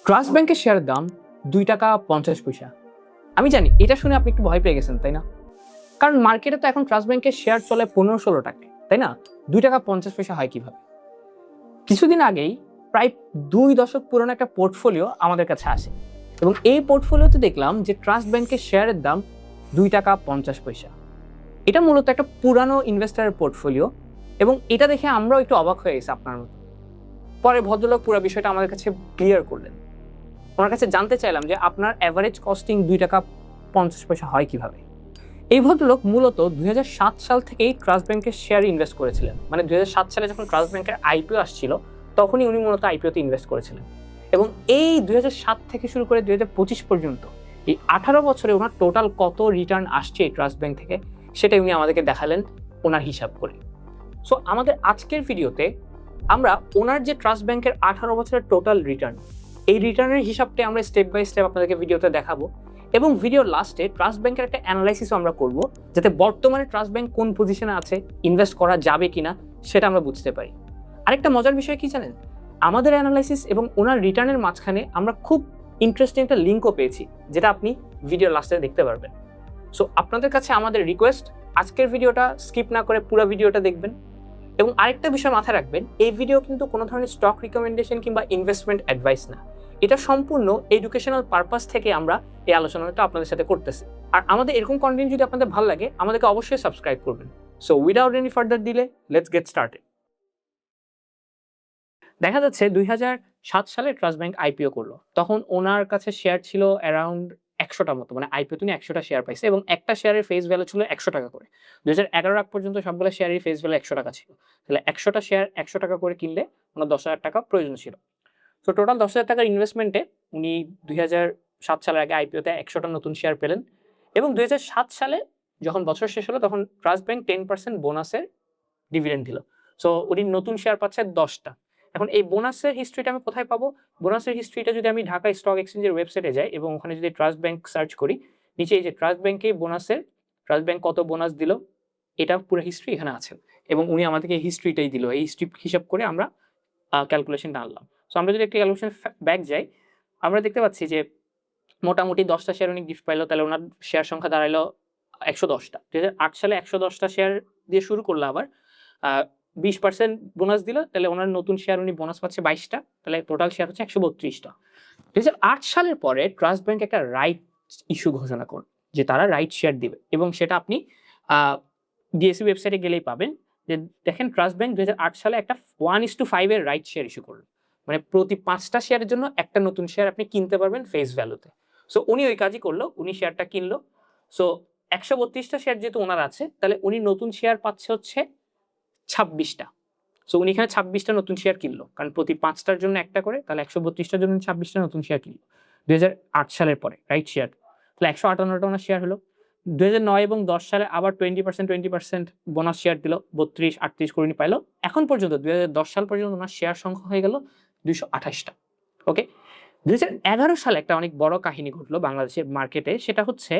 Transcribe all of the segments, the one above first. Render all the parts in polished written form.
Trust ব্যাংকের শেয়ারের দাম 2 টাকা 50 পয়সা। আমি জানি এটা শুনে আপনি একটু ভয় পেয়ে গেছেন, তাই না? কারণ মার্কেটে তো এখন ট্রাস্ট ব্যাংকের শেয়ার চলে 15-16 টাকায়, তাই না? 2 টাকা 50 পয়সা হয় কিভাবে? কিছুদিন আগেই প্রায় 2 দশক পুরনো একটা পোর্টফোলিও আমাদের কাছে আসে এবং এই পোর্টফোলিওতে দেখলাম যে ট্রাস্ট ব্যাংকের শেয়ারের দাম 2 টাকা 50 পয়সা। এটা মূলত একটা পুরানো ইনভেস্টরের পোর্টফোলিও এবং এটা দেখে আমরাও একটু অবাক হয়ে গেছি আপনার মতো। পরে ভদ্রলোক পুরো বিষয়টা আমাদের কাছে ক্লিয়ার করলেন। ওনার কাছে জানতে চাইলাম যে আপনার অ্যাভারেজ কস্টিং 2 টাকা 50 পয়সা হয় কিভাবে। এই ভদ্রলোক মূলত 2007 সাল থেকেই ট্রাস্ট ব্যাংকের শেয়ারে ইনভেস্ট করেছিলেন। মানে 2007 সালে যখন ট্রাস্ট ব্যাংকের আইপিও আসছিল তখনই উনি মূলত আইপিওতে ইনভেস্ট করেছিলেন এবং এই 2007 থেকে শুরু করে 2025 পর্যন্ত এই 18 বছরে ওনার টোটাল কত রিটার্ন আসছে এই ট্রাস্ট ব্যাংক থেকে সেটাই উনি আমাদেরকে দেখালেন ওনার হিসাব করে। সো আমাদের আজকের ভিডিওতে আমরা ওনার যে ট্রাস্ট ব্যাংকের 18 বছরের টোটাল রিটার্ন, এই রিটার্নের হিসাবটা আমরা স্টেপ বাই স্টেপ আপনাদেরকে ভিডিওতে দেখাবো এবং ভিডিওর লাস্টে ট্রাস্ট ব্যাংকের একটা অ্যানালাইসিসও আমরা করব, যাতে বর্তমানে ট্রাস্ট ব্যাংক কোন পজিশনে আছে, ইনভেস্ট করা যাবে কিনা সেটা আমরা বুঝতে পারি। আরেকটা মজার বিষয় কি জানেন, আমাদের অ্যানালাইসিস এবং ওনার রিটার্নের মাঝখানে আমরা খুব ইন্টারেস্টিং একটা লিঙ্কও পেয়েছি, যেটা আপনি ভিডিওর লাস্টে দেখতে পারবেন। সো আপনাদের কাছে আমাদের রিকোয়েস্ট, আজকের ভিডিওটা স্কিপ না করে পুরো ভিডিওটা দেখবেন এবং আরেকটা বিষয় মাথায় রাখবেন, এই ভিডিও কিন্তু কোনো ধরনের স্টক রিকমেন্ডেশন কিংবা ইনভেস্টমেন্ট অ্যাডভাইস না। এটা সম্পূর্ণ এডুকেশনাল পারপাস থেকে আমরা এই আলোচনাটা আপনাদের সাথে করতেছি। আর আমাদের এরকম কন্টেন্ট যদি আপনাদের ভালো লাগে আমাদেরকে অবশ্যই সাবস্ক্রাইব করবেন। So without any further delay let's get started. দেখা যাচ্ছে 2007 সালে ট্রাস্ট ব্যাংক আইপিও করলো, তখন ওনার কাছে শেয়ার ছিল অ্যারাউন্ড 100টা মতো, মানে আইপিও তিনি 100টা শেয়ার পাইছে এবং একটা শেয়ারের ফেস ভ্যালু ছিল 100 টাকা করে। 2011 আগ পর্যন্ত সবগুলো শেয়ারের ফেস ভ্যালু 100 টাকা ছিল। তাহলে 100টা শেয়ার 100 টাকা করে কিনলে ওনার 10,000 টাকা প্রয়োজন ছিল। তো টোটাল 10,000 টাকার ইনভেস্টমেন্টে উনি 2007 সালের আগে আইপিওতে 100টা নতুন শেয়ার পেলেন এবং 2007 সালে যখন বছর শেষ হলো তখন ট্রাস্ট ব্যাংক 10% বোনাসের ডিভিডেন্ড দিল। সো উনি নতুন শেয়ার পাচ্ছে 10টা। এখন এই বোনাসের হিস্ট্রিটা আমি কোথায় পাবো? বোনাসের হিস্ট্রিটা যদি আমি ঢাকা স্টক এক্সচেঞ্জের ওয়েবসাইটে যাই এবং ওখানে যদি ট্রাস্ট ব্যাংক সার্চ করি, নিচে এই যে ট্রাস্ট ব্যাংকে বোনাসের, ট্রাস্ট ব্যাংক কত বোনাস দিল এটা পুরো হিস্ট্রি এখানে আছে এবং উনি আমাদেরকে এই হিস্ট্রিটাই দিল। এই হিস্ট্রি হিসাব করে আমরা ক্যালকুলেশনটা আনলাম। সো আমরা যদি একটা ক্যালকুলেশন ব্যাক যাই, আমরা দেখতে পাচ্ছি যে মোটামুটি 10টা শেয়ার উনি গিফট পাইলো, তাহলে ওনার শেয়ার সংখ্যা দাঁড়াইলো 110টা। 2008 সালে 110টা শেয়ার দিয়ে শুরু করলো, আবার 20% বোনাস দিল, তাহলে ওনার নতুন শেয়ার উনি বোনাস পাচ্ছে 22টা, তাহলে টোটাল শেয়ার হচ্ছে 132টা। 2008 সালের পরে ট্রাস্ট ব্যাংক একটা রাইট ইস্যু ঘোষণা করল যে তারা রাইট শেয়ার দিবে এবং সেটা আপনি ডিএসসি ওয়েবসাইটে গেলেই পাবেন। যে দেখেন ট্রাস্ট ব্যাংক 2008 সালে একটা 1:5 এর রাইট শেয়ার ইস্যু করল, মানে প্রতি 5টা শেয়ারের জন্য একটা নতুন শেয়ার আপনি কিনতে পারবেন ফেস ভ্যালুতে। সো উনি ওই কাজই করলো, উনি শেয়ারটা কিনলো। সো 132টা শেয়ার যেহেতু ওনার আছে, তাহলে উনি নতুন শেয়ার পাচ্ছে হচ্ছে 26টা। সো উনি এখানে 26টা নতুন শেয়ার কিনলো, কারণ প্রতি 5টার জন্য একটা করে, তাহলে 132টার জন্য 26টা নতুন শেয়ার কিনলো 2008 সালের পরে রাইট শেয়ার। তাহলে 158টা ওনার শেয়ার হলো। 2009 এবং 10 সালে আবার 20% বোনাস শেয়ার দিল, 32, 38 করে উনি পাইলো। এখন পর্যন্ত 2010 সাল পর্যন্ত ওনার শেয়ার সংখ্যা হয়ে গেল 228টা। ওকে, 2011 সালে একটা অনেক বড় কাহিনী ঘটলো বাংলাদেশের মার্কেটে, সেটা হচ্ছে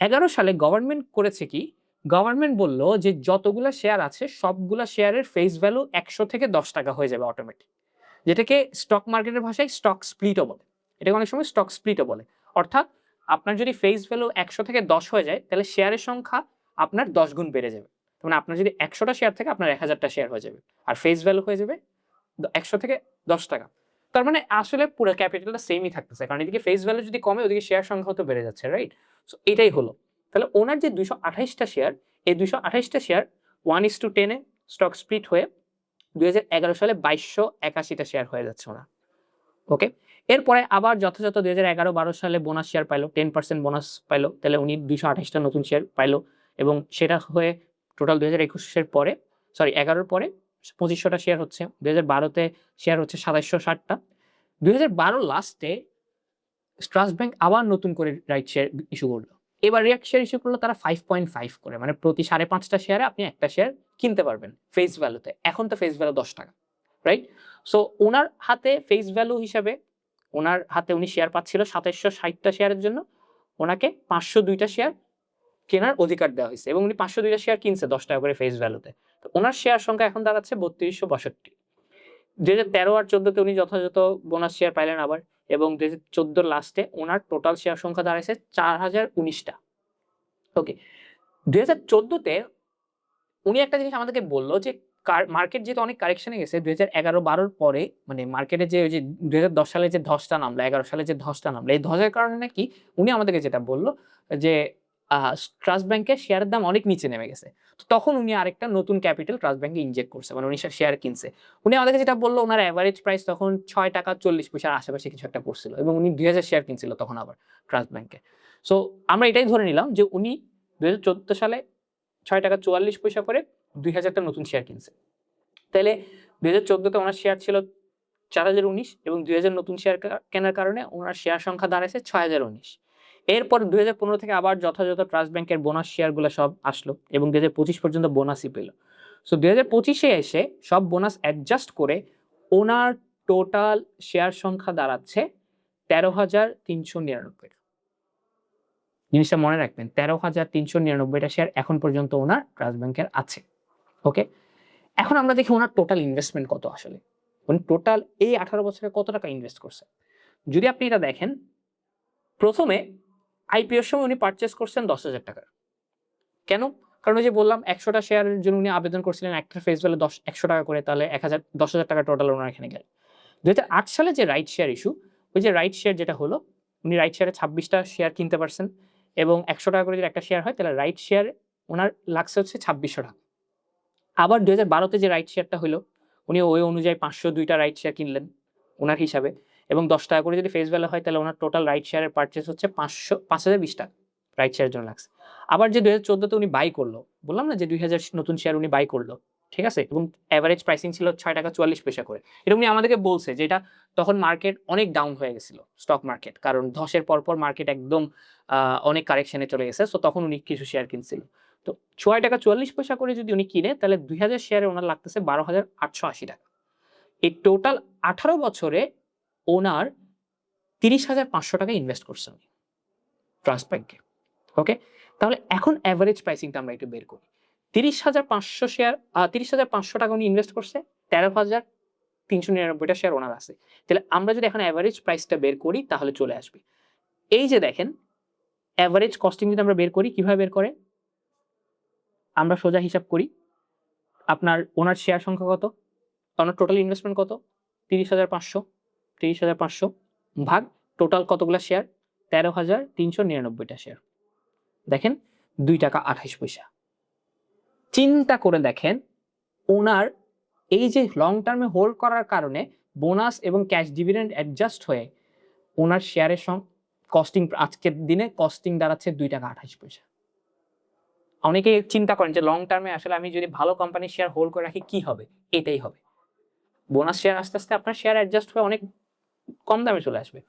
11 সালে গভর্নমেন্ট করেছে কি, গভর্নমেন্ট বলল যে যতগুলা শেয়ার আছে সবগুলা শেয়ারের ফেস ভ্যালু 100 থেকে 10 টাকা হয়ে যাবে অটোমেটিক, যেটাকে স্টক মার্কেটের ভাষায় স্টক স্প্লিটও বলে। এটাকে অনেক সময় স্টক স্প্লিটও বলে। অর্থাৎ আপনার যদি ফেস ভ্যালু 100 থেকে 10 হয়ে যায়, তাহলে শেয়ারের সংখ্যা আপনার 10 গুণ বেড়ে যাবে। মানে আপনার যদি 100টা শেয়ার থেকে আপনার 1000টা শেয়ার হয়ে যাবে আর ফেস ভ্যালু হয়ে যাবে 100 থেকে 10 টাকা। তার মানে আসলে পুরো ক্যাপিটালটা সেমই থাকতেছে, কারণ এদিকে ফেস ভ্যালু যদি কমে ওদিকে শেয়ার সংখ্যাও তো বেড়ে যাচ্ছে, রাইট? সো এটাই হলো। তাহলে ওনার যে 228টা শেয়ার, এই 228টা শেয়ার 1:10 এ স্টক স্প্লিট হয়ে 2011 সালে 2281টা শেয়ার হয়ে যাচ্ছে ওনার। ওকে, এরপরে আবার যথাযথ 2011-12 সালে বোনাস শেয়ার পাইলো, 10% বোনাস পাইলো, তাহলে উনি 228টা নতুন শেয়ার পাইলো এবং সেটা হয়ে টোটাল 2021 এর পরে, সরি 11 পরে 2500টা শেয়ার হচ্ছে। 2012-তে শেয়ার হচ্ছে 2760টা। 2012 লাস্টে ট্রাস্ট ব্যাংক আবার নতুন করে রাইট শেয়ার ইস্যু করলো। এবার রিয়াক্ট শেয়ার ইস্যু করলো তারা 5.5 করে, মানে প্রতি 5.5টা শেয়ারে আপনি একটা শেয়ার কিনতে পারবেন ফেস ভ্যালুতে। এখন তো ফেস ভ্যালু 10 টাকা, রাইট? সো ওনার হাতে ফেস ভ্যালু হিসাবে ওনার হাতে উনি শেয়ার পাচ্ছিল 2760টা শেয়ারের জন্য ওনাকে 502টা শেয়ার কেনার অধিকার দেওয়া হয়েছে এবং উনি 502টা শেয়ার কিনছে 10 টাকা করে ফেস ভ্যালুতে। তো ওনার শেয়ার সংখ্যা এখন দাঁড়াচ্ছে 3262। 2013 আর 14তে উনি যথাযথ বোনাস শেয়ার পাইলেন আবার। এবং 2014 লাস্টে ওনার টোটাল শেয়ার সংখ্যা দাঁড়াইছে 4019টা। ওকে, 2014তে উনি একটা জিনিস আমাদেরকে বলল যে মার্কেট যেহেতু অনেক কারেকশনে গেছে 2011-12 পরে, মানে মার্কেটে যে ওই যে 2010 সালে যে ধসটা নামলো, 11 সালে যে ধসটা নামলো, এই ধসের কারণে নাকি উনি আমাদেরকে যেটা বলল যে ট্রাস্ট ব্যাংকের শেয়ারের দাম অনেক নিচে নেমে গেছে। তো তখন উনি আরেকটা নতুন ক্যাপিটাল ট্রাস্ট ব্যাংকে ইনজেক্ট করছে, মানে উনি শেয়ার কিনছে। উনি আমাদেরকে যেটা বলল ওনার এভারেজ প্রাইস তখন 6 টাকা 40 পয়সার আশেপাশে কিছু একটা পড়ছিল এবং উনি 2000 শেয়ার কিনছিল তখন আবার ট্রাস্ট ব্যাংকে। সো আমরা এটাই ধরে নিলাম যে উনি 2014 সালে 6 টাকা 44 পয়সা করে 2000 টা নতুন শেয়ার কিনছে। তাইলে 2014 তে ওনার শেয়ার ছিল 4019 এবং 2000 নতুন শেয়ার কেনার কারণে ওনার শেয়ার সংখ্যা দাঁড়াইছে 6019। এরপর 2015 থেকে আবার যথাযথ ট্রাস্ট ব্যাংকের বোনাস শেয়ারগুলো সব আসলো এবং 2025 পর্যন্ত বোনাসই পেল। সো 2025 এ এসে সব বোনাস অ্যাডজাস্ট করে ওনার টোটাল শেয়ার সংখ্যা দাঁড়াচ্ছে 13,399। জিনিসটা মনে রাখবেন, 13,399 টা শেয়ার এখন পর্যন্ত ওনার ট্রাস্ট ব্যাংকের আছে। ওকে, এখন আমরা দেখি ওনার টোটাল ইনভেস্টমেন্ট কত আসলে। উনি টোটাল এই 18 বছরে কত টাকা ইনভেস্ট করছে। যদি আপনি এটা দেখেন, প্রথমে আইপিওর সময় উনি পারচেজ করছেন 10,000 টাকার। কেন? কারণ ওই যে বললাম 100 টা শেয়ারের জন্য উনি আবেদন করছিলেন, একটা ফেস ভ্যালু 100 টাকা করে, তাহলে 10,000 টাকা টোটাল ওনার এখানে গেল। 2008 সালে যে রাইট শেয়ার ইস্যু, ওই যে রাইট শেয়ার যেটা হলো, উনি রাইট শেয়ারে 26 টা শেয়ার কিনতে পারছেন এবং 100 টাকা করে যদি একটা শেয়ার হয় তাহলে রাইট শেয়ারে ওনার লাগছে হচ্ছে 2600 টাকা। আবার 2012 তে যে রাইট শেয়ারটা হলো, উনি ওই অনুযায়ী 502 টা রাইট শেয়ার কিনলেন উনার হিসাবে এবং 10 টাকা করে যদি ফেস ভ্যালু হয় তাহলে ওনার টোটাল রাইট শেয়ারের পারচেজ হচ্ছে 5,020 টাকা রাইট শেয়ারের জন্য লাগছে। আবার যে 2014 তে উনি বাই করলো, বললাম না যে 2000 নতুন শেয়ার উনি বাই করলো, ঠিক আছে? এবং এভারেজ প্রাইসিং ছিল 6 টাকা 44 পয়সা করে। এটা উনি আমাদেরকে বলছে যে এটা তখন মার্কেট অনেক ডাউন হয়ে গেছিল, স্টক মার্কেট। কারণ ধসের পরপর মার্কেট একদম অনেক কারেকশনে চলে গেছে। সো তখন উনি কিছু শেয়ার কিনছিল। তো 6 টাকা 44 পয়সা করে যদি উনি কিনে তাহলে 2000 শেয়ারে ওনার লাগতেছে 12,880 টাকা। এই টোটাল 18 বছরে ওনার 30,500 টাকা ইনভেস্ট করছেন উনি ট্রাস্ট ব্যাংকে। ওকে? তাহলে এখন এভারেজ প্রাইসিংটা আমরা একটু বের করি। 30,500 শেয়ার 30,500 টাকা উনি ইনভেস্ট করছে, 13,399 টা শেয়ার ওনার আছে। তাহলে আমরা যদি এখন এভারেজ প্রাইসটা বের করি তাহলে চলে আসবে। এই যে দেখেন, এভারেজ কস্টিং যদি আমরা বের করি, কিভাবে বের করে? আমরা সোজা হিসাব করি। আপনার ওনার শেয়ার সংখ্যা কত? ওনার টোটাল ইনভেস্টমেন্ট কত? 30,500 30,500 ভাগ টোটাল কতগুলা শেয়ার? 13,399 টা শেয়ার। দেখেন 2 টাকা 28 পয়সা। চিন্তা করে দেখেন, ওনার এই যে লং টার্মে হোল্ড করার কারণে বোনাস এবং ক্যাশ ডিভিডেন্ড অ্যাডজাস্ট হয়ে ওনার শেয়ারের কস্টিং আজকের দিনে কস্টিং দাঁড়াচ্ছে 2 টাকা 28 পয়সা। অনেকেই চিন্তা করেন যে লং টার্মে আসলে আমি যদি ভালো কোম্পানির শেয়ার হোল্ড করে রাখি কি হবে? এটাই হবে। বোনাস শেয়ার আস্তে, আস্তে আপনার শেয়ার অ্যাডজাস্ট হয়ে অনেক কম দামে চলে আসবে।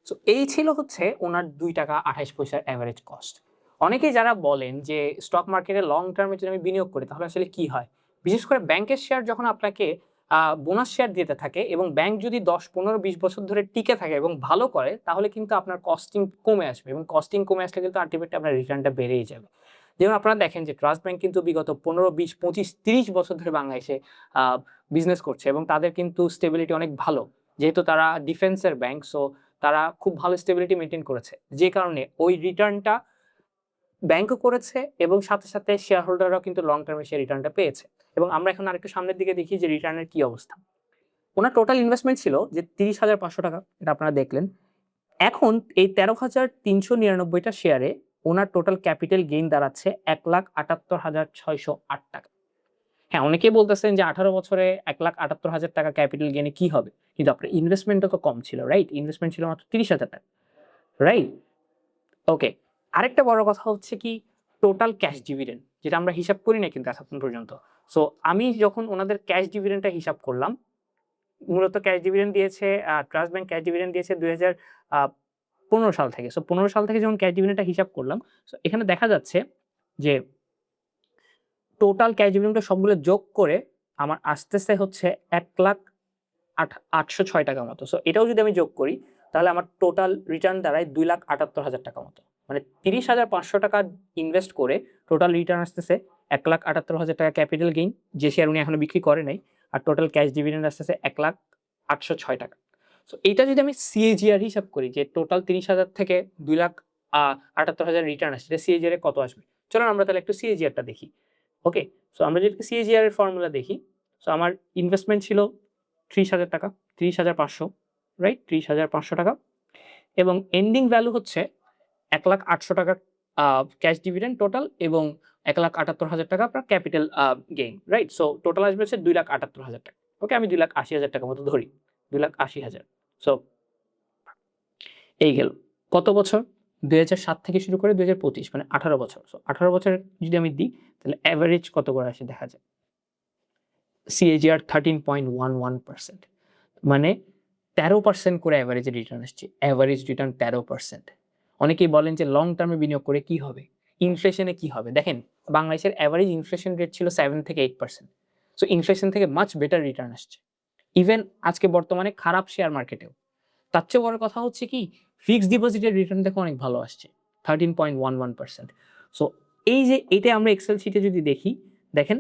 সো এই ছিল হচ্ছে ওনার 2 টাকা 28 পয়সার এভারেজ কস্ট। অনেকেই যারা বলেন যে স্টক মার্কেটে লং টার্মে যদি আমি বিনিয়োগ করি তাহলে আসলে কি হয়? বিশেষ করে ব্যাংকের শেয়ার যখন আপনাকে বোনাস শেয়ার দিতে থাকে এবং ব্যাংক যদি 10, 15, 20 বছর ধরে টিকে থাকে এবং ভালো করে তাহলে কিন্তু আপনার কস্টিং কমে আসবে এবং কস্টিং কমে আসলে কিন্তু আল্টিমেটলি আপনার রিটার্নটা বেড়েই যাবে। যেমন আপনারা দেখেন যে ট্রাস্ট ব্যাংক কিন্তু বিগত 15, 20, 25, 30 বছর ধরে বাংলাদেশে আ বিজনেস করছে এবং তাদের কিন্তু স্টেবিলিটি অনেক ভালো। যেহেতু তারা ডিফেন্সের ব্যাংক, সো তারা খুব ভালো স্টেবিলিটি মেইনটেইন করেছে। যে কারণে ওই রিটার্নটা ব্যাংকও করেছে এবং সাথে, সাথে শেয়ার হোল্ডাররাও কিন্তু লং টার্মে সেই রিটার্নটা পেয়েছে। এবং আমরা এখন আরেকটু সামনের দিকে দেখি যে রিটার্নের কি অবস্থা। উনার টোটাল ইনভেস্টমেন্ট ছিল যে 30,500 টাকা, এটা আপনারা দেখলেন। এখন এই 13,399 টা শেয়ারে উনার টোটাল ক্যাপিটাল গেইন দাঁড়াচ্ছে 1,78,608 টাকা। হ্যাঁ, অনেকেই বলতেছেন যে 18 বছরে 1,78,000 টাকা ক্যাপিটাল গেইন এ কি হবে? কিন্তু আপনার ইনভেস্টমেন্টও তো কম ছিল, রাইট? ইনভেস্টমেন্ট ছিল মাত্র 30,000 টাকা, রাইট? ওকে। আরেকটা বড় কথা হচ্ছে কি টোটাল ক্যাশ ডিভিডেন্ড, যেটা আমরা হিসাব করি না কিন্তু এখন পর্যন্ত। সো আমি যখন ওনাদের ক্যাশ ডিভিডেন্ডটা হিসাব করলাম, মূলত ক্যাশ ডিভিডেন্ড দিয়েছে ট্রাস্ট ব্যাংক ক্যাশ ডিভিডেন্ড দিয়েছে 2015 সাল থেকে। সো 15 সাল থেকে যখন ক্যাশ ডিভিডেন্ডটা হিসাব করলাম, সো এখানে দেখা যাচ্ছে যে টোটাল ক্যাশ ডিভিডেন্ডটা সবগুলো যোগ করে আমার আসতেছে হচ্ছে 1,08,606 টাকা মতো। সো এটাও যদি আমি যোগ করি তাহলে আমার টোটাল রিটার্ন দাঁড়ায় 2,78,000 টাকা মতো। মানে 30,500 টাকা ইনভেস্ট করে টোটাল রিটার্ন আসতেছে 1,78,000 টাকা ক্যাপিটাল গেইন, যে শেয়ার উনি এখনো বিক্রি করে নাই। আর টোটাল ক্যাশ ডিভিডেন্ড আসতেছে 1,08,606 টাকা। সো এইটা যদি আমি সিএজিআর হিসাব করি যে টোটাল 30,000 থেকে 2,78,000 রিটার্ন আসছে, সিএজিআর এ কত আসবে? চলুন আমরা তাহলে একটু সিএজিআরটা দেখি। ওকে, সো আমরা যদি সিএজিআর এর ফর্মুলা দেখি, সো আমার ইনভেস্টমেন্ট ছিল 30,000 টাকা, 30,500, রাইট? 30,500 টাকা এবং এন্ডিং ভ্যালু হচ্ছে 1,08,000 টাকা ক্যাশ ডিভিডেন্ড টোটাল এবং 1,78,000 টাকা আপনার capital gain, right? So total আসবে হচ্ছে 2,78,000 টাকা। ওকে, আমি 2,80,000 টাকা মতো ধরি। 2,80,000। সো এই গেল। কত বছর? ২০০৭ থেকে শুরু করে ২০২৫ মানে 18 বছর। সো 18 বছর যদি আমি দিই তাহলে এভারেজ কত করে আসে দেখা যায়। সিএজিআর 13.11%, মানে 13% করে এভারেজ রিটার্ন আসছে। Average return 13%। অনেকেই বলেন যে লং টার্মে বিনিয়োগ করে কি হবে? ইনফ্লেশনে কি হবে? দেখেন বাংলাদেশের এভারেজ ইনফ্লেশন রেট ছিল 7 থেকে 8%। সো ইনফ্লেশন থেকে মাচ বেটার রিটার্ন আসছে। ইভেন আজকে বর্তমানে খারাপ শেয়ার মার্কেটেও। তার চেয়ে বড় কথা হচ্ছে কি ফিক্সড ডিপোজিটের রিটার্ন দেখো অনেক ভালো আসছে 13.11%। সো এই যে এটা আমরা এক্সেল শিটে যদি দেখি, দেখেন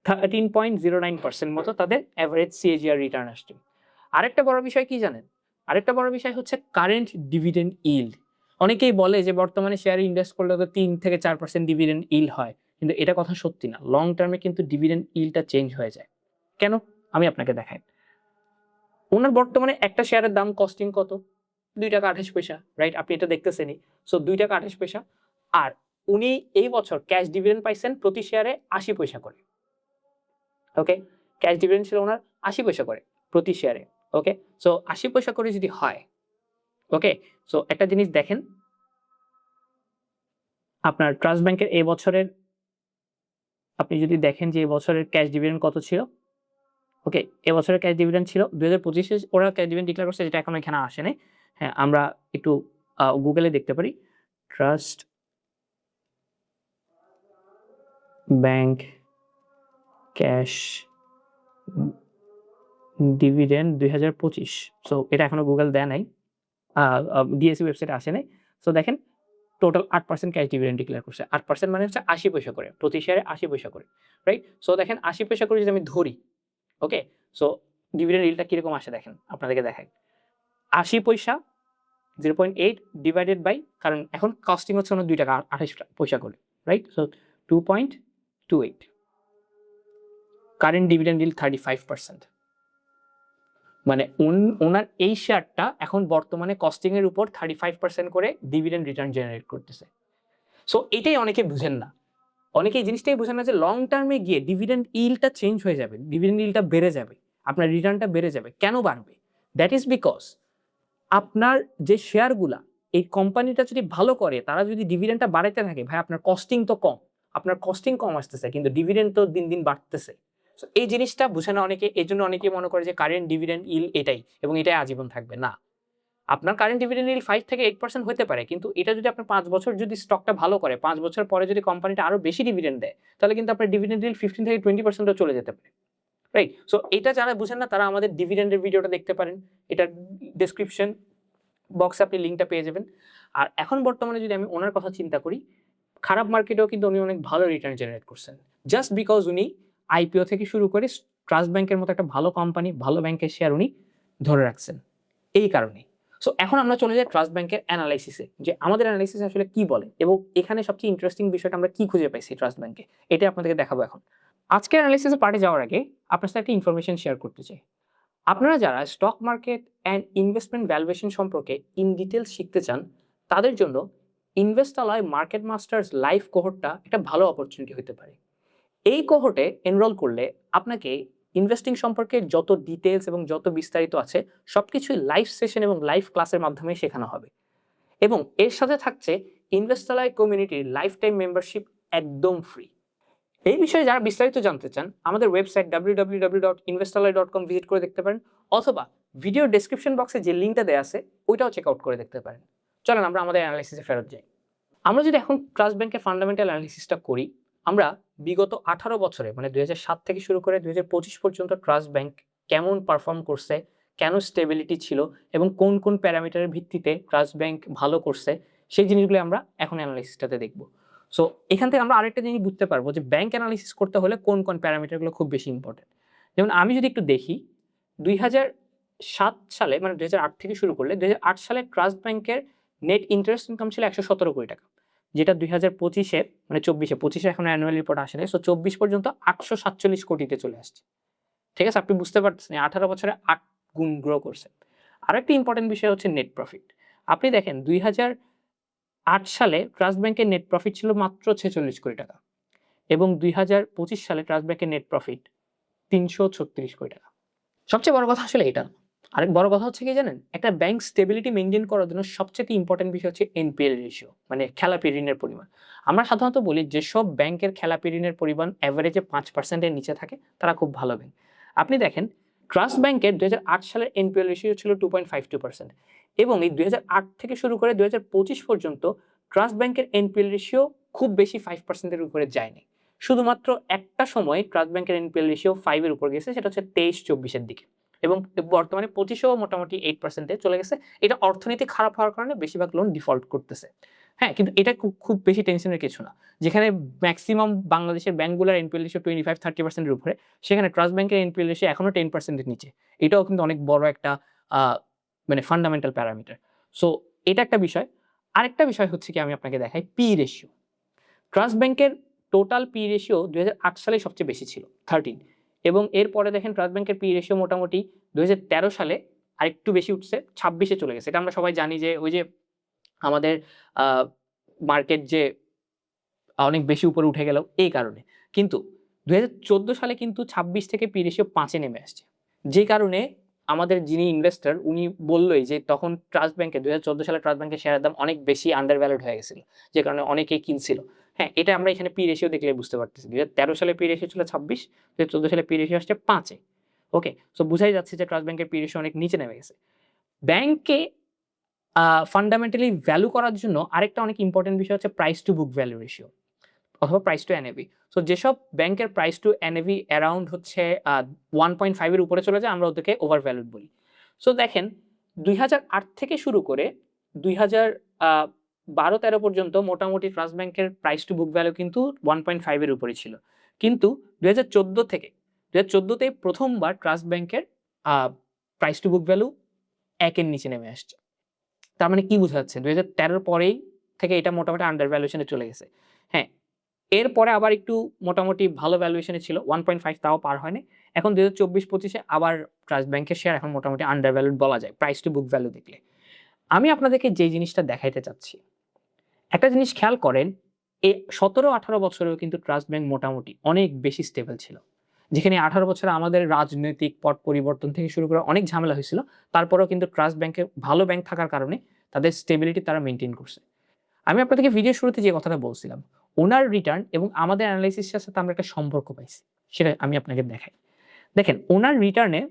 13.09% মতো তাদের এভারেজ সিএজিআর রিটার্ন আসছে। আরেকটা বড় বিষয় কি জানেন? আরেকটা বড় বিষয় হচ্ছে কারেন্ট ডিভিডেন্ড ইল্ড। অনেকেই বলে যে বর্তমানে শেয়ারে ইনভেস্ট করলে তো 3 থেকে 4% ডিভিডেন্ড ইল্ড হয়। কিন্তু এটা কথা সত্যি না। লং টার্মে কিন্তু ডিভিডেন্ড ইল্ডটা চেঞ্জ হয়ে যায়। কেন? আমি আপনাকে দেখাই। উনার বর্তমানে একটা শেয়ারের দাম কস্টিং কত? ৳2.28, রাইট? আপনি এটা দেখতেছেনই। সো ৳2.28 আর উনি এই বছর ক্যাশ ডিভিডেন্ড পাইছেন প্রতি শেয়ারে ৮০ পয়সা করে। ওকে? ক্যাশ ডিভিডেন্ড ছিল উনার ৮০ পয়সা করে প্রতি শেয়ারে। ওকে? সো ৮০ পয়সা করে যদি হয়, ওকে? সো একটা জিনিস দেখেন, আপনার ট্রাস্ট ব্যাংকের এই বছরের আপনি যদি দেখেন যে এবছরের ক্যাশ ডিভিডেন্ড কত ছিল? ওকে, এবছরের ক্যাশ ডিভিডেন্ড ছিল ২০২৫ এ ওরা ক্যাশ ডিভিডেন্ড ডিক্লেয়ার করছে যেটা এখনো এখানে আসে নাই। হ্যাঁ, আমরা একটু গুগলে দেখতে পারি। Trust bank cash dividend ২০২৫। So এটা এখনো গুগল দেয় নাই। ডিএসই ওয়েবসাইটে আসে নাই। সো দেখেন টোটাল 8% ক্যাশ ডিভিডেন্ড ডিক্লেয়ার করছে। 8% মানে হচ্ছে ৮০ পয়সা করে। প্রতি শেয়ারে ৮০ পয়সা করে। রাইট? সো দেখেন ৮০ পয়সা করে যদি আমি ধরি, ওকে? সো ডিভিডেন্ড ইল্ডটা কিরকম আসে দেখেন, আপনাদেরকে দেখাই। ৮০ পয়সা 0.8 ডিভাইডেড বাই, কারণ এখন কস্টিং হচ্ছে ওনার ৳২.২৮ করে। Right? So 2.28 current dividend yield 35%। মানে উনার এই শেয়ারটা এখন বর্তমানে কস্টিং এর উপর 35% করে ডিভিডেন্ড রিটার্ন জেনারেট করতেছে। সো এটাই অনেকে বুঝেন না। অনেকে এই জিনিসটাই বুঝেন না যে লং টার্মে গিয়ে ডিভিডেন্ড ইল্ডটা চেঞ্জ হয়ে যাবে। ডিভিডেন্ড ইল্ডটা বেড়ে যাবে। আপনার রিটার্নটা বেড়ে যাবে। কেন বাড়বে? দ্যাট ইজ বিকজ আপনার যে শেয়ারগুলা এই কোম্পানিটা যদি ভালো করে, তারা যদি ডিভিডেন্ডটা বাড়াইতে থাকে, ভাই আপনার কস্টিং তো কম। আপনার কস্টিং কম আসতেছে কিন্তু ডিভিডেন্ড তো দিন, দিন বাড়তেছে। সো এই জিনিসটা বুঝে না অনেকে। এজন্য অনেকেই মনে করে যে কারেন্ট ডিভিডেন্ড ইল্ড এটাই এবং এটাই আজীবন থাকবে। না। আপনার কারেন্ট ডিভিডেন্ড ইল্ড 5 থেকে 8% হতে পারে। কিন্তু এটা যদি আপনার 5 বছর যদি স্টকটা ভালো করে, 5 বছর পরে যদি কোম্পানিটা আরো বেশি ডিভিডেন্ড দেয়, তাহলে কিন্তু আপনার ডিভিডেন্ড ইল্ড 15 থেকে 20% ও চলে যেতে পারে। রাইট? সো এটা যারা বুঝেন না তারা আমাদের ডিভিডেন্ডের ভিডিওটা দেখতে পারেন। এটার ডেসক্রিপশন বক্সে আপনি লিঙ্কটা পেয়ে যাবেন। আর এখন বর্তমানে যদি আমি ওনার কথা চিন্তা করি, খারাপ মার্কেটেও কিন্তু উনি অনেক ভালো রিটার্ন জেনারেট করছেন। জাস্ট বিকজ উনি আইপিও থেকে শুরু করে ট্রাস্ট ব্যাংকের মতো একটা ভালো কোম্পানি, ভালো ব্যাংকের শেয়ার উনি ধরে রাখছেন। এই কারণেই। সো এখন আমরা চলে যাই ট্রাস্ট ব্যাংকের এনালাইসিসে, যে আমাদের এনালাইসিস আসলে কি বলে এবং এখানে সবচেয়ে ইন্টারেস্টিং বিষয়টা আমরা কি খুঁজে পাইছি ট্রাস্ট ব্যাংকে। এটাই আপনাদেরকে দেখাবো এখন। আজকের এনালাইসিসের পার্টে যাওয়ার আগে আপনার সাথে একটা ইনফরমেশন শেয়ার করতে চাই। আপনারা যারা stock market and investment valuation সম্পর্কে ইন ডিটেইলস শিখতে চান, তাদের জন্য ইনভেস্টালয় মার্কেট মাস্টার্স লাইভ কোহর্টটা একটা ভালো অপরচুনিটি হতে পারে। এই কোহর্টে এনরোল করলে আপনাকে ইনভেস্টিং সম্পর্কে যত ডিটেইলস এবং যত বিস্তারিত আছে সবকিছুই লাইভ সেশন এবং লাইভ ক্লাসের মাধ্যমে শেখানো হবে। এবং এর সাথে থাকছে ইনভেস্টালয় কমিউনিটির লাইফ টাইম মেম্বারশিপ একদম ফ্রি। এই বিষয়ে যারা বিস্তারিত জানতে চান, আমাদের ওয়েবসাইট www.investalay.com ভিজিট করে দেখতে পারেন, অথবা ভিডিও ডেসক্রিপশন বক্সে যে লিঙ্কটা দেওয়া আছে ওইটাও চেক আউট করে দেখতে পারেন। চলেন আমরা আমাদের অ্যানালাইসিসে ফেরত যাই। আমরা যদি এখন ট্রাস্ট ব্যাংকের ফান্ডামেন্টাল অ্যানালিসিসটা করি, আমরা বিগত 18 বছরে মানে 2007 থেকে শুরু করে 2025 পর্যন্ত ট্রাস্ট ব্যাংক কেমন পারফর্ম করছে, কেন স্টেবিলিটি ছিল এবং কোন কোন প্যারামিটারের ভিত্তিতে ট্রাস্ট ব্যাংক ভালো করছে, সেই জিনিসগুলো আমরা এখন অ্যানালাইসিসটাতে দেখব। সো এখান থেকে আমরা আরেকটা জিনিস বুঝতে পারবো যে ব্যাংক অ্যানালিসিস করতে হলে কোন কোন প্যারামিটারগুলো খুব বেশি ইম্পর্টেন্ট। যেমন আমি যদি একটু দেখি, সালে মানে 2008 থেকে শুরু করলে 2008 সালে ট্রাস্ট ব্যাংকের নেট ইন্টারেস্ট ইনকাম ছিল 117 কোটি টাকা, যেটা 2025-এ মানে 24-এ এখন অ্যানুয়াল রিপোর্ট আসে নাই। সো 24 পর্যন্ত 847 কোটিতে চলে আসছে। ঠিক আছে? আপনি বুঝতে পারতেছেন 18 বছরে 8 গুণ গ্রো করছে। আরেকটা ইম্পোর্টেন্ট বিষয় হচ্ছে নেট প্রফিট। আপনি দেখেন 2008 সালে ট্রাস্ট ব্যাংকের নেট প্রফিট ছিল মাত্র 46 কোটি টাকা এবং 2025 সালে ট্রাস্ট ব্যাংকের নেট প্রফিট 336 কোটি টাকা। সবচেয়ে বড় কথা আসলে এটা না। আরেক বড় কথা হচ্ছে কি জানেন? একটা ব্যাংক স্টেবিলিটি মেইনটেইন করার জন্য সবচাইতে ইম্পোর্টেন্ট বিষয় হচ্ছে এনপিএল রেশিও, মানে খেলাপি ঋণের পরিমাণ। আমরা সাধারণত বলি যেসব ব্যাংকের খেলাপি ঋণের পরিমাণ এভারেজে 5% এর নিচে থাকে তারা খুব ভালো ব্যাংক। আপনি দেখেন ট্রাস্ট ব্যাংকের 2008 সালের এনপিএল রেশিও ছিল 2.52% এবং এই 2008 থেকে শুরু করে 2025 পর্যন্ত ট্রাস্ট ব্যাংকের এনপিএল রেশিও খুব বেশি 5% এর উপরে যায়নি। শুধুমাত্র একটা সময় ট্রাস্ট ব্যাংকের এনপিএল রেশিও 5 এর উপর গেছে, সেটা হচ্ছে 23-24 এর দিকে এবং বর্তমানে 25-এও মোটামুটি 8% এ চলে গেছে। এটা অর্থনীতি খারাপ হওয়ার কারণে বেশিরভাগ লোন ডিফল্ট করতেছে। হ্যাঁ, কিন্তু এটা খুব বেশি টেনশনের কিছু না। যেখানে মেক্সিমাম বাংলাদেশের ব্যাংকগুলোর এনপিএল রেশিও 25-30% এর উপরে, সেখানে ট্রাস্ট ব্যাংকের এনপিএল রেশিও এখনো 10% এর নিচে। এটাও কিন্তু অনেক বড় একটা আ মানে ফান্ডামেন্টাল প্যারামিটার। সো এটা একটা বিষয়। আরেকটা বিষয় হচ্ছে কি আমি আপনাকে দেখাই পি রেশিও। ট্রাস্ট ব্যাংকের টোটাল পি রেশিও 2008 সালে সবচেয়ে বেশি ছিল 13 এবং এরপরে দেখেন ট্রাস্ট ব্যাংকের পি রেশিও মোটামুটি 2013 সালে আরেকটু বেশি উঠছে 26-এ চলে গেছে। এটা আমরা সবাই জানি যে ওই যে আমাদের আ মার্কেট যে অনেক বেশি উপরে উঠে গেল এই কারণে। কিন্তু 2014 সালে কিন্তু 26 থেকে পি রেশিও 5 এ নেমে আসছে। যে কারণে আমাদের যিনি ইনভেস্টর উনি বললই যে তখন ট্রাস্ট ব্যাংকে 2014 সালে ট্রাস্ট ব্যাংকের শেয়ারের দাম অনেক বেশি আন্ডার ভ্যালুড হয়ে গেছিল। যে কারণে অনেকেই কিনছিল। হ্যাঁ, এটা আমরা এখানে পি রেশিও দেখলে বুঝতে পারতেছি। 2013 সালে পি রেশিও ছিল 26, 2014 সালে পি রেশিও আসছে 5 এ। ওকে? সো বুঝাই যাচ্ছে যে ট্রাস্ট ব্যাংকের পি রেশিও অনেক নিচে নেমে গেছে। ব্যাংকে ফান্ডামেন্টালি ভ্যালু করার জন্য আরেকটা অনেক ইম্পোর্টেন্ট বিষয় হচ্ছে price to book value ratio অথবা প্রাইস টু এনএভি। সো যেসব ব্যাংকের প্রাইস টু এনএভি অ্যারাউন্ড হচ্ছে 1.5 এর উপরে চলে যায় আমরা ওদেরকে ওভার ভ্যালুড বলি। সো দেখেন 2008 থেকে শুরু করে 2012-13 পর্যন্ত মোটামুটি ট্রাস্ট ব্যাংকের প্রাইস টু বুক ভ্যালু কিন্তু 1.5 এর উপরে ছিল। কিন্তু 2014 তে প্রথমবার ট্রাস্ট ব্যাংকের প্রাইস টু বুক ভ্যালু 1 এর নিচে নেমে আসছে। তার মানে কি বোঝা যাচ্ছে? 2013 পরেই থেকে এটা মোটামুটি আন্ডার ভ্যালুয়েশন এ চলে গেছে। হ্যাঁ, এরপরে আবার একটু মোটামুটি ভালো ভ্যালুয়েশন এ ছিল। 1.5 তাও পার হয়নি। এখন 2024-25 এ আবার ট্রাস্ট ব্যাংকের শেয়ার এখন মোটামুটি আন্ডার ভ্যালুড বলা যায় প্রাইস টু বুক ভ্যালু দেখলে। আমি আপনাদেরকে যে জিনিসটা দেখাইতে চাচ্ছি, একটা জিনিস খেয়াল করেন, 17-18 বছরেও কিন্তু ট্রাস্ট ব্যাংক মোটামুটি অনেক বেশি স্টেবল ছিল। যেখানে 18 বছরে আমাদের রাজনৈতিক পট পরিবর্তন থেকে শুরু করে অনেক ঝামেলা হয়েছিল। তারপরেও কিন্তু ট্রাস্ট ব্যাংকে ভালো ব্যাংক থাকার কারণে তাদের স্টেবিলিটি তারা মেইনটেইন করছে। আমি আপনাদেরকে ভিডিওর শুরুতে যে কথাটা বলছিলাম, উনার রিটার্ন এবং আমাদের এনালাইসিস এর সাথে আমরা একটা সম্পর্ক পাইছি। সেটা আমি আপনাকে দেখাই। দেখেন উনার রিটার্নে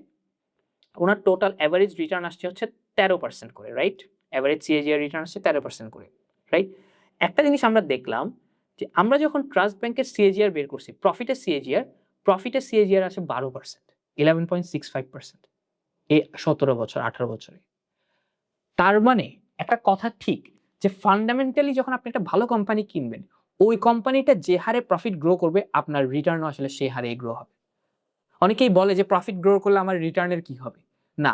উনার টোটাল এভারেজ রিটার্ন আসছে হচ্ছে 13% করে, রাইট? এভারেজ সিএজিআর রিটার্ন আসছে 13% করে, রাইট? একটা জিনিস আমরা দেখলাম যে আমরা যখন ট্রাস্ট ব্যাংকের সিএজিআর বের করছি, প্রফিটের সিএজিআর আসে 12%, 11.65% এই 17 বছর 18 বছরে। তার মানে একটা কথা ঠিক যে ফান্ডামেন্টালি যখন আপনি একটা ভালো কোম্পানি কিনবেন, ওই কোম্পানিটা যে হারে প্রফিট গ্রো করবে আপনার রিটার্নও আসলে সেই হারেই গ্রো হবে। অনেকেই বলে যে প্রফিট গ্রো করলে আমার রিটার্নের কি হবে? না,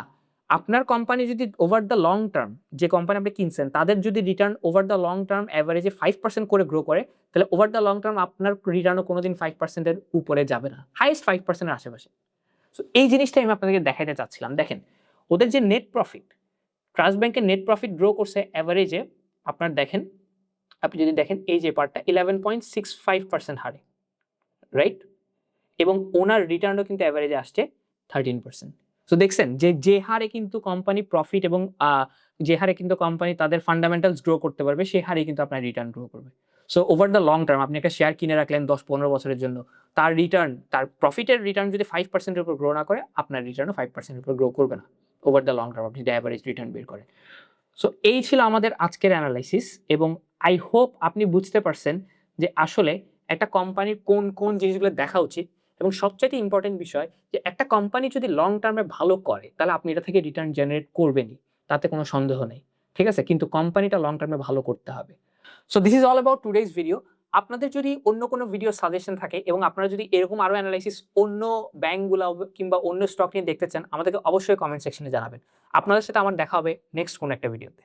আপনার কোম্পানি যদি ওভার দ্য লং টার্ম যে কোম্পানি আপনি কিনছেন তাদের যদি return over the long term এভারেজে 5% করে গ্রো করে, তাহলে ওভার দ্য লং টার্ম আপনার রিটার্নও কোনোদিন 5% এর উপরে যাবে না। হাইয়েস্ট 5% এর আশেপাশে। সো এই জিনিসটাই আমি আপনাদেরকে দেখাইতে চাচ্ছিলাম। দেখেন, ওদের যে নেট প্রফিট, ট্রাস্ট ব্যাংকের নেট প্রফিট গ্রো করছে এভারেজে আপনার দেখেন, আপনি যদি দেখেন এই যে পার্টটা 11.65% হারে, রাইট? এবং ওনার রিটার্নও কিন্তু এভারেজে আসছে 13%। সো দেখছেন যে হারে কিন্তু কোম্পানি প্রফিট এবং যে হারে কিন্তু কোম্পানি তাদের ফান্ডামেন্টালস গ্রো করতে পারবে, সে হারেই কিন্তু আপনার রিটার্ন গ্রো করবে। So over the long term আপনি একটা শেয়ার কিনে রাখলেন 10-15 বছরের জন্য। তার রিটার্ন, তার প্রফিটের রিটার্ন যদি 5% এর উপর গ্রো না করে, আপনার রিটার্নও 5% এর উপর গ্রো করবে না। ওভার দ্য লং টার্ম আপনি যদি এভারেজ রিটার্ন বের করেন। সো এই ছিল আমাদের আজকের এনালাইসিস এবং আই হোপ আপনি বুঝতে পারছেন যে আসলে একটা কোম্পানির কোন জিনিসগুলো দেখা উচিত এবং সবচাইতে ইম্পোর্টেন্ট বিষয় যে একটা কোম্পানি যদি লং টার্মে ভালো করে তাহলে আপনি এটা থেকে রিটার্ন জেনারেট করবেনই। তাতে কোনো সন্দেহ নেই। ঠিক আছে? কিন্তু কোম্পানিটা লং টার্মে ভালো করতে হবে। So this is all about today's video. আপনাদের যদি অন্য কোনো ভিডিও সাজেশন থাকে এবং আপনারা যদি এরকম আরো অ্যানালাইসিস অন্য ব্যাংকগুলা কিংবা অন্য স্টক নিয়ে দেখতে চান, আমাদেরকে অবশ্যই কমেন্ট সেকশনে জানাবেন। আপনাদের সাথে আমার দেখা হবে নেক্সট কোনো একটা ভিডিওতে।